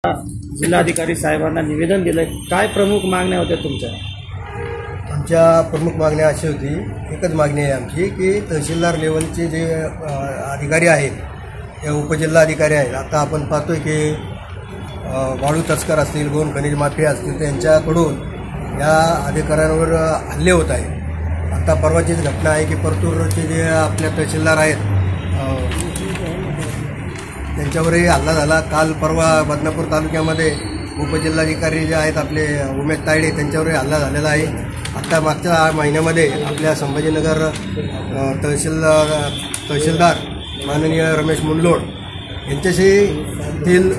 जिल्हाधिकारी साहेबांना निवेदन दिलं, काय प्रमुख मागण्या होत्या तुमच्या? आमच्या प्रमुख मागण्या अशी होती, एकच मागणी आहे आमची की तहसीलदार लेवलचे जे अधिकारी आहेत, ते उपजिल्हाधिकारी आहेत, आता आपण पाहतोय की वाळू तस्कर असतील, गोन खनिज माफिया असतील, त्यांच्याकडून या अधिकाऱ्यांवर हल्ले होत आहेत। आता परवाचीच घटना आहे की परतूरचे जे आपल्या तहसीलदार आहेत त्यांच्यावरही हल्ला झाला। काल परवा बदनापूर तालुक्यामध्ये उपजिल्हाधिकारी जे आहेत आपले उमेश तायडे त्यांच्यावरही हल्ला झालेला आहे। आता मागच्या महिन्यामध्ये आपल्या संभाजीनगर तहसीलदार माननीय रमेश मुंडलोड यांच्याशी तेल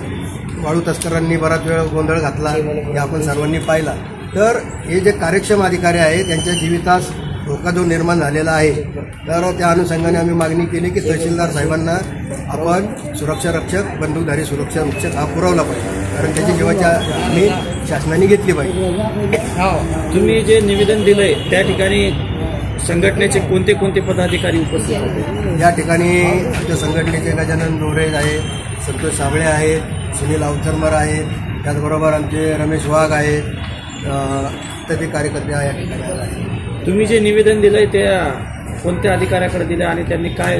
वाळू तस्करांनी बराच वेळ गोंधळ घातला, हे आपण सर्वांनी पाहिला। तर हे जे कार्यक्षम अधिकारी आहेत त्यांच्या जीवितास धोका जो निर्माण झालेला आहे, तर त्या अनुषंगाने आम्ही मागणी केली की तहसीलदार साहेबांना आपण सुरक्षा रक्षक, बंदूकधारी सुरक्षा रक्षक हा पुरवला पाहिजे, कारण त्याची जीवाची हमी शासनाने घेतली पाहिजे। तुम्ही जे निवेदन दिलंय त्या ठिकाणी संघटनेचे कोणते कोणते पदाधिकारी उपस्थित होते? या ठिकाणी आमच्या संघटनेचे गजानन डोरे आहेत, संतोष साबळे आहेत, सुनील अवचरमर आहेत, त्याचबरोबर आमचे रमेश वाघ आहेत, इत्यादी कार्यकर्ते या ठिकाणी आहेत। तुम्ही जे निवेदन दिलंय त्या कोणत्या अधिकाऱ्याकडे दिले आणि त्यांनी काय?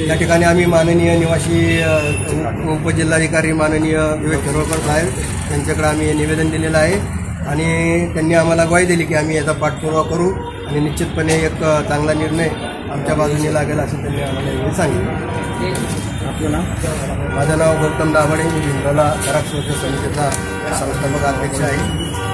या ठिकाणी आम्ही माननीय निवासी उपजिल्हाधिकारी माननीय विवेक खेरोळकर साहेब यांच्याकडे आम्ही निवेदन दिलेलं आहे आणि त्यांनी आम्हाला ग्वाही दिली की आम्ही याचा पाठपुरावा करू आणि निश्चितपणे एक चांगला निर्णय आमच्या बाजूने लागेल असं त्यांनी आम्हाला सांगितलं। आपलं नाव? माझं नाव गौतम दाभाडे, मी भिंडोला कराड सुरक्षा समितीचा संस्थापक अध्यक्ष आहे।